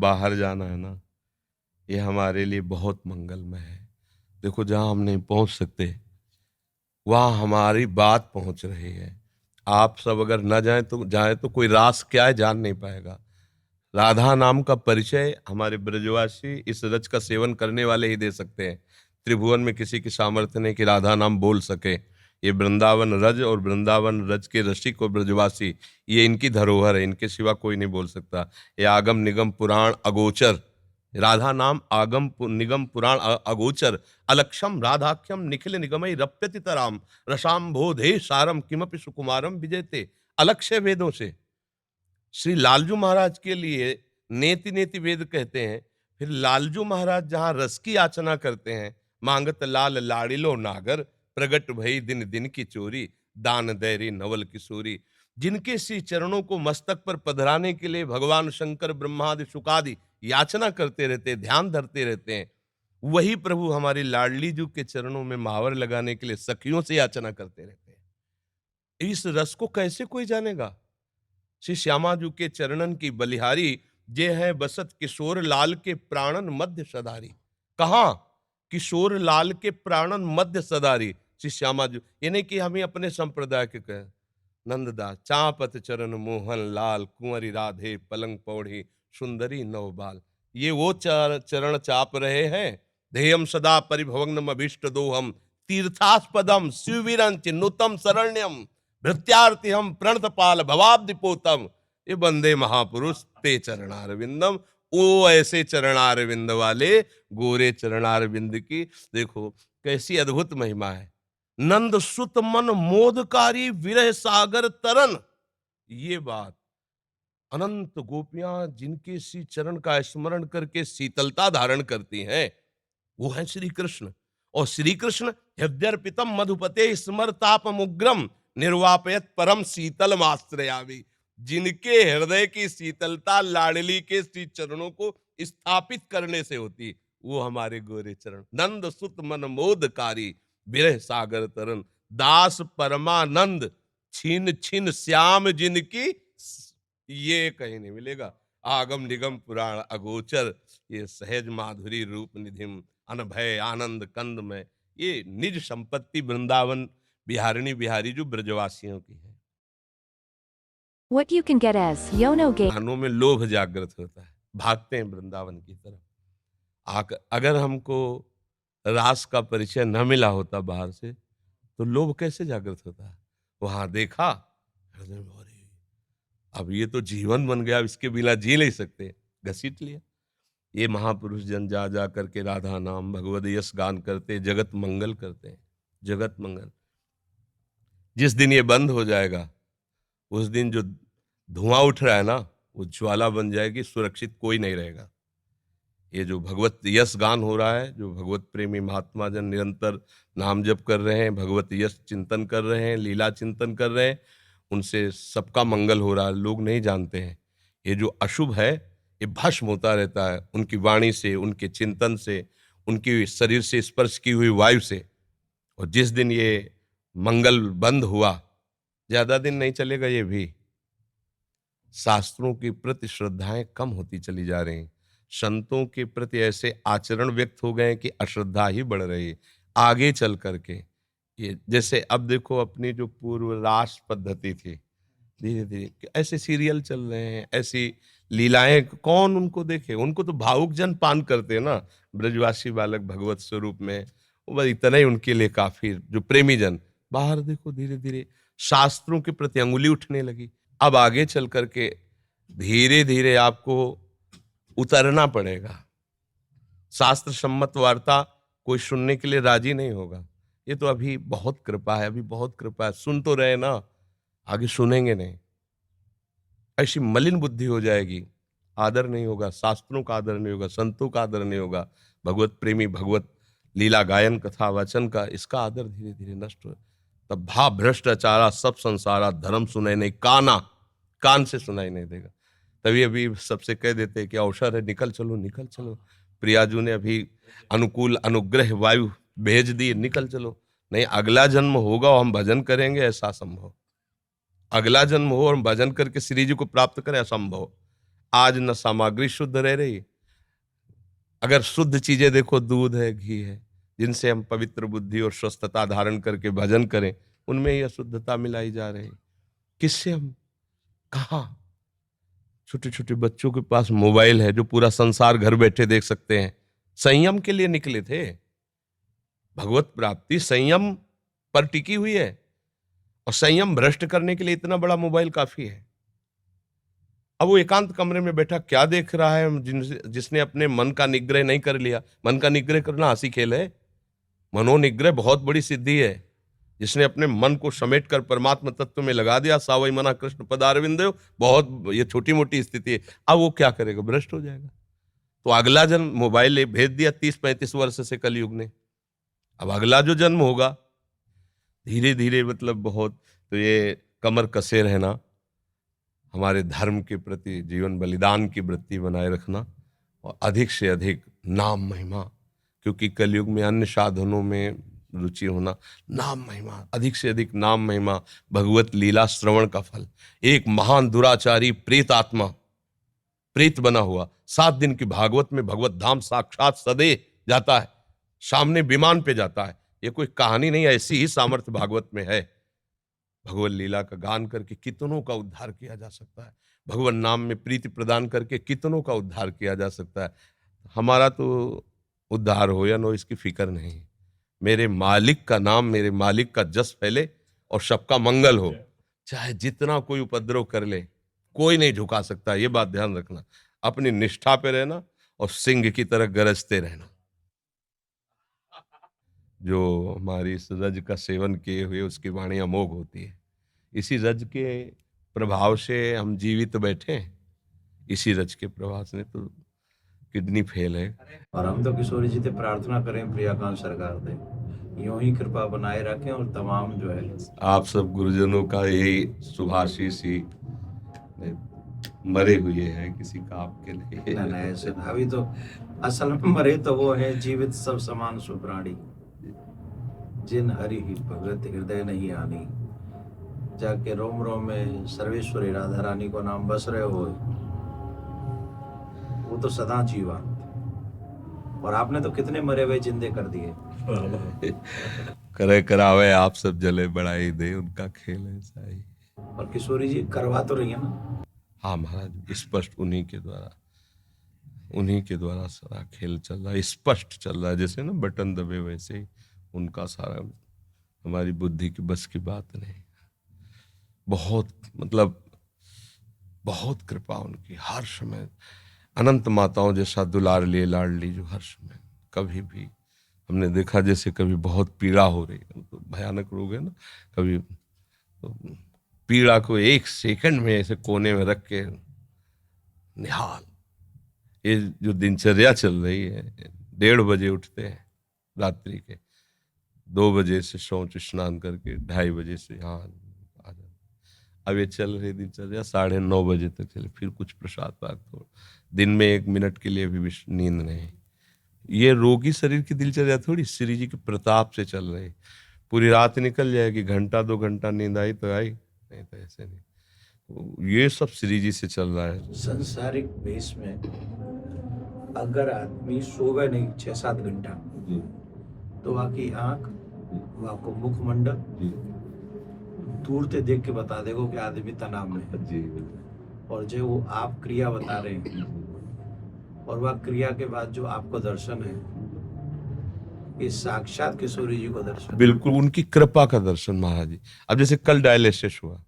बाहर जाना है ना, ये हमारे लिए बहुत मंगलमय है। देखो जहाँ हम नहीं पहुँच सकते, वहाँ हमारी बात पहुँच रही है। आप सब अगर न जाएं तो कोई रास क्या है जान नहीं पाएगा। राधा नाम का परिचय हमारे ब्रजवासी इस रज का सेवन करने वाले ही दे सकते हैं। त्रिभुवन में किसी की सामर्थ्य नहीं कि राधा नाम बोल सके। ये वृंदावन रज और वृंदावन रज के रसिक और ब्रजवासी, ये इनकी धरोहर है, इनके सिवा कोई नहीं बोल सकता। ये आगम निगम पुराण अगोचर, राधा नाम निगम पुराण अगोचर, अलक्षम राधाख्यम निखिल निगमई रप्यति तराम, रसाम्भोधे सारम किमपि सुकुमारम विजयते। अलक्ष्य वेदों से श्री लालजू महाराज के लिए नेति नेति वेद कहते हैं। फिर लालजू महाराज जहां रस की याचना करते हैं, मांगत लाल लाड़िलो नागर, प्रगट भई दिन दिन की चोरी, दान दैरी नवल किशोरी। जिनके श्री चरणों को मस्तक पर पधराने के लिए भगवान शंकर ब्रह्मादि शुकादि याचना करते रहते, ध्यान धरते रहते हैं, वही प्रभु हमारी लाडली जू के चरणों में महावर लगाने के लिए सखियों से याचना करते रहते हैं। इस रस को कैसे कोई जानेगा? श्री श्यामा जू के चरणन की बलिहारी, जे है बसत किशोर लाल के प्राणन मध्य सदारी। कहा? किशोर लाल के प्राणन मध्य सदारी श्री श्यामा जू। ये नहीं कि हमें अपने संप्रदाय के कहें। नंददास चापत चरण मोहन लाल, कुंवरी राधे पलंग पौड़ी, सुंदरी नवबाल। ये वो चरण चाप रहे हैं। ध्येयम सदा परिभवग्नम अभीष्ट दोहम, तीर्थास्पदम शिविरंच नुतम शरण्यम, भृत्यार्थी हम प्रणत पाल भवाब्दिपोतम। ये बंदे महापुरुष ते चरणारविंदम। वो ऐसे चरणारविंद वाले गोरे चरणारविंद की देखो कैसी अद्भुत महिमा है। नंद सुत मन मोदकारी विरह सागर तरन। ये बात, अनंत गोपियां जिनके श्री चरण का स्मरण करके शीतलता धारण करती हैं, वो है श्री कृष्ण। और श्री कृष्ण हृदयर्पितम मधुपते स्मरतापमुग्रम, निर्वापयत परम शीतल माश्रयामि। जिनके हृदय की शीतलता लाडली के श्री चरणों को स्थापित करने से होती, वो हमारे गोरे चरण। नंद सुत मन मोदकारी विरह सागर तरन, दास परमानंद छीन छीन श्याम जिनकी, ये कहीं नहीं मिलेगा। आगम निगम पुराण अगोचर, ये सहज माधुरी रूप निधिम, अनभय आनंद कंद में, ये निज संपत्ति वृंदावन बिहारिणी बिहारी जो ब्रजवासियों की है। What you can get as Yono game. कानों में लोभ जागृत होता है, भागते हैं वृंदावन की तरफ। अगर हमको रास का परिचय न मिला होता बाहर से, तो लोभ कैसे जागृत होता है? वहां देखा, हृदय में, अरे अब ये तो जीवन बन गया, इसके बिना जी नहीं सकते, घसीट लिया। ये महापुरुष जन जा जा करके राधा नाम भगवद यश गान करते, जगत मंगल करते हैं, जगत मंगल। जिस दिन ये बंद हो जाएगा, उस दिन जो धुआं उठ रहा है ना, वो ज्वाला बन जाएगी, सुरक्षित कोई नहीं रहेगा। ये जो भगवत यश गान हो रहा है, जो भगवत प्रेमी महात्मा जन निरंतर नाम जप कर रहे हैं, भगवत यश चिंतन कर रहे हैं, लीला चिंतन कर रहे हैं, उनसे सबका मंगल हो रहा है। लोग नहीं जानते हैं ये जो अशुभ है ये भस्म होता रहता है उनकी वाणी से, उनके चिंतन से, उनकी शरीर से स्पर्श की हुई वायु से। और जिस दिन ये मंगल बंद हुआ, ज्यादा दिन नहीं चलेगा, ये भी शास्त्रों के प्रति श्रद्धाएं कम होती चली जा रही हैं। संतों के प्रति ऐसे आचरण व्यक्त हो गए कि अश्रद्धा ही बढ़ रही है आगे चल करके। ये जैसे अब देखो, अपनी जो पूर्व रास पद्धति थी, धीरे धीरे ऐसे सीरियल चल रहे हैं, ऐसी लीलाएं, कौन उनको देखे? उनको तो भावुक जन पान करते हैं ना, ब्रजवासी बालक भगवत स्वरूप में, वो बस इतना ही उनके लिए काफी। जो प्रेमी जन, बाहर देखो धीरे धीरे शास्त्रों के प्रति अंगुली उठने लगी। अब आगे चल करके धीरे धीरे आपको उतरना पड़ेगा। शास्त्र सम्मत वार्ता कोई सुनने के लिए राजी नहीं होगा। ये तो अभी बहुत कृपा है, अभी बहुत कृपा है, सुन तो रहे ना, आगे सुनेंगे नहीं। ऐसी मलिन बुद्धि हो जाएगी, आदर नहीं होगा, शास्त्रों का आदर नहीं होगा, संतों का आदर नहीं होगा, भगवत प्रेमी भगवत लीला गायन कथा वचन का, इसका आदर धीरे धीरे नष्ट हो। तब भा भ्रष्टाचारा सब संसारा, धर्म सुनाई नहीं काना, कान से सुनाई नहीं देगा। तभी अभी सबसे कह देते हैं कि अवसर है, निकल चलो निकल चलो। प्रियाजू ने अभी अनुकूल अनुग्रह वायु भेज दी, निकल चलो। नहीं, अगला जन्म होगा और हम भजन करेंगे, ऐसा संभव। अगला जन्म हो और हम भजन करके श्री जी को प्राप्त करें, असंभव। आज न सामग्री शुद्ध रह रही। अगर शुद्ध चीजें देखो, दूध है, घी है, जिनसे हम पवित्र बुद्धि और स्वस्थता धारण करके भजन करें, उनमें ही अशुद्धता मिलाई जा रही। किससे हम कहा? छोटे छोटे बच्चों के पास मोबाइल है जो पूरा संसार घर बैठे देख सकते हैं। संयम के लिए निकले थे। भगवत प्राप्ति संयम पर टिकी हुई है, और संयम भ्रष्ट करने के लिए इतना बड़ा मोबाइल काफी है। अब वो एकांत कमरे में बैठा क्या देख रहा है? जिसने अपने मन का निग्रह नहीं कर लिया। मन का निग्रह करना हंसी खेल है। मनोनिग्रह बहुत बड़ी सिद्धि है। जिसने अपने मन को समेट कर परमात्मा तत्व में लगा दिया, सावई मना कृष्ण पदारविंद, बहुत ये छोटी मोटी स्थिति है। अब वो क्या करेगा? भ्रष्ट हो जाएगा। तो अगला जन्म मोबाइल भेज दिया 30-35 वर्ष से कलयुग ने। अब अगला जो जन्म होगा, धीरे धीरे मतलब बहुत, तो ये कमर कसे रहना, हमारे धर्म के प्रति जीवन बलिदान की वृत्ति बनाए रखना, और अधिक से अधिक नाम महिमा, क्योंकि कलयुग में अन्य साधनों में रुचि होना, नाम महिमा, अधिक से अधिक नाम महिमा, भगवत लीला श्रवण का फल। एक महान दुराचारी प्रेत आत्मा, प्रेत बना हुआ, 7 दिन की भागवत में भगवत धाम साक्षात सदे जाता है, सामने विमान पे जाता है। ये कोई कहानी नहीं, ऐसी ही सामर्थ्य भागवत में है। भगवत लीला का गान करके कितनों का उद्धार किया जा सकता है। भगवान नाम में प्रीति प्रदान करके कितनों का उद्धार किया जा सकता है। हमारा तो उद्धार हो या नो, इसकी फिक्र नहीं। मेरे मालिक का नाम, मेरे मालिक का जस फैले और सबका मंगल हो। चाहे जितना कोई उपद्रव कर ले, कोई नहीं झुका सकता। ये बात ध्यान रखना। अपनी निष्ठा पे रहना और सिंह की तरह गरजते रहना। जो हमारी इस रज का सेवन किए हुए, उसकी वाणी अमोघ होती है। इसी रज के प्रभाव से हम जीवित बैठे हैं। इसी रज के प्रभाव से तो किडनी फेल है। और हम तो किशोरी जी से प्रार्थना करें, प्रियाकांत सरकार से यूं ही कृपा बनाए रखें, और तमाम जो है आप सब गुरुजनों का यही शुभाशीष ही मरे हुए हैं किसी काम के लिए। ना ऐसे अभी तो असल में मरे तो वो है जीवित सब समान सुप्राणी, जिन हरि ही भगत हृदय नहीं आनी, जाके रोम रोम में सर्वेश्वरी राधा रानी को नाम बस रहे हो, वो तो सदा जीवंत। और आपने तो कितने मरे हुए जिंदे कर दिए। करे करावे आप सब जले बढ़ाई दे, उनका खेल ऐसा ही। और किशोरी जी करवा तो रही है ना? हाँ महाराज, स्पष्ट उन्हीं के द्वारा सारा खेल चल रहा है, स्पष्ट चल रहा है। जैसे ना बटन दबे, वैसे ही उनका सारा, हमारी बुद्धि की बस की बात नहीं। बहुत मतलब बहुत कृपा उनकी, हर समय अनंत माताओं जैसा दुलार लिए लाडली, जो हर समय कभी भी हमने देखा, जैसे कभी बहुत पीड़ा हो रही है, तो भयानक रोग है ना, कभी तो पीड़ा को 1 सेकंड में ऐसे कोने में रख के निहाल। ये जो दिनचर्या चल रही है, 1:30 बजे उठते हैं रात्रि के, 2 बजे से शौच स्नान करके 2:30 बजे से यहाँ आ जाते। अब ये चल रही दिनचर्या 9:30 बजे तक चले, फिर कुछ प्रसाद पाक, तो दिन में 1 मिनट के लिए भी नींद नहीं। ये रोगी शरीर की दिनचर्या थोड़ी, श्री जी के प्रताप से चल रही। पूरी रात निकल जाएगी, 1-2 घंटा नींद आई तो आई, नहीं तो ऐसे नहीं। तो ये सब श्री जी से चल रहा है। संसारिक बेस में अगर आदमी सोवे नहीं 6-7 घंटा, तो आपकी आंख, वो आपको मुखमंडल दूर से देख के बता देगा कि आदमी तनाव में है जी। और जो वो आप क्रिया बता रहे हैं, और वह क्रिया के बाद जो आपको दर्शन है, ये साक्षात किशोरी जी को दर्शन। बिल्कुल उनकी कृपा का दर्शन महाराज जी। अब जैसे कल डायलिसिस हुआ,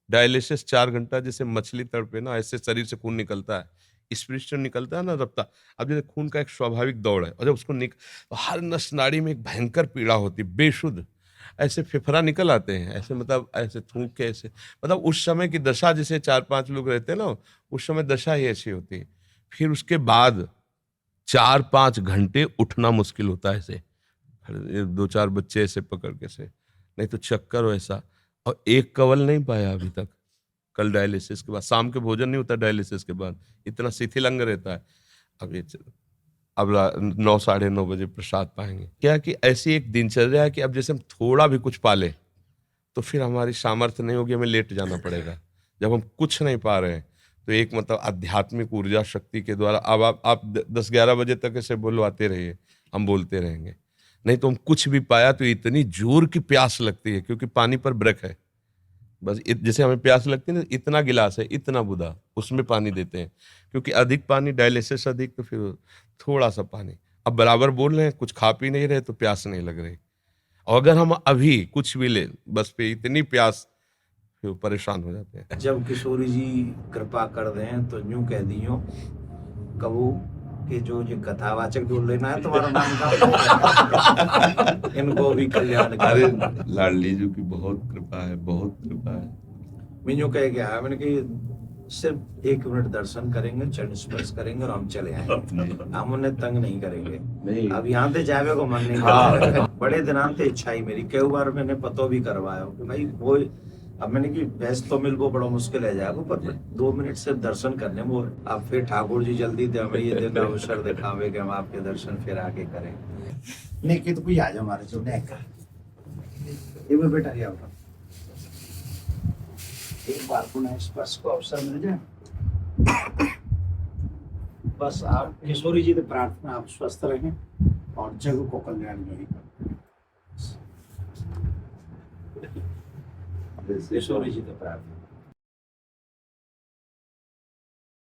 डायलिसिस 4 घंटा, जैसे मछली तड़पे ना, ऐसे शरीर से खून निकलता है, स्पिरिट निकलता है ना रफ्ता। अब जैसे खून का एक स्वाभाविक दौड़ है, और जब उसको तो हर नस नाड़ी में एक भयंकर पीड़ा होती, बेशुद्ध ऐसे फेफड़ा निकल आते हैं, ऐसे मतलब ऐसे थूक के, ऐसे मतलब उस समय की दशा, जैसे 4-5 लोग रहते हैं ना, उस समय दशा ही ऐसी होती है। फिर उसके बाद 4-5 घंटे उठना मुश्किल होता है, ऐसे 2-4 बच्चे ऐसे पकड़ के से, नहीं तो चक्कर वैसा। और एक कवल नहीं पाया अभी तक। कल डायलिसिस के बाद शाम के भोजन नहीं होता, डायलिसिस के बाद इतना शिथिल अंग रहता है। अब 9-9:30 बजे प्रसाद पाएंगे। क्या कि ऐसी एक दिनचर्या है कि अब जैसे हम थोड़ा भी कुछ पाले तो फिर हमारी सामर्थ्य नहीं होगी, हमें लेट जाना पड़ेगा। जब हम कुछ नहीं पा रहे हैं तो एक मतलब आध्यात्मिक ऊर्जा शक्ति के द्वारा अब आप 10-11 बजे तक ऐसे बुलवाते रहिए, हम बोलते रहेंगे। नहीं तो हम कुछ भी पाया तो इतनी जोर की प्यास लगती है, क्योंकि पानी पर ब्रेक है। बस जैसे हमें प्यास लगती है ना, इतना गिलास है, इतना बूंदा उसमें पानी देते हैं, क्योंकि अधिक पानी डायलिसिस अधिक, तो फिर थोड़ा सा पानी। अब बराबर बोल रहे हैं, कुछ खा पी नहीं रहे तो प्यास नहीं लग रही। और अगर हम अभी कुछ भी ले बस पे इतनी प्यास, फिर परेशान हो जाते हैं। जब किशोरी जी कृपा कर दें तो यूं कह दियो कबू कि जो ये कथावाचक जो लेना है तुम्हारा नाम का इनको भी कल्याण अरे कर। लाडली जी की बहुत कृपा है, बहुत कृपा है। मैं यूं कह गया है, मैंने कि सिर्फ 1 मिनट दर्शन करेंगे, चरण स्पर्श करेंगे और हम चले आएंगे, हम उन्हें तंग नहीं करेंगे। अब यहाँ से जावे को मन नहीं करता। बड़े दिनांत से इच्छा ही मेरी, कई बार मैंने पतो भी करवाया कि भाई वो, अब मैंने कि भैंस तो मिल वो बड़ा मुश्किल है जाएगा, पर 2 मिनट सिर्फ दर्शन करने वो। अब फिर ठाकुर जी जल्दी दे हमें ये दिन अवसर दिखावे कि हम आपके दर्शन फिर आगे करें। नहीं कि तो कोई आ जाओ हमारे जो नेक ये वो बेटा ये आओ, एक बार पुनः स्पर्श को अवसर मिल जाए। बस आप किशोरी जी से प्रार्थना, आप स्वस्थ रहें और जग को कल्याण करें। किशोरी जी से प्रार्थना।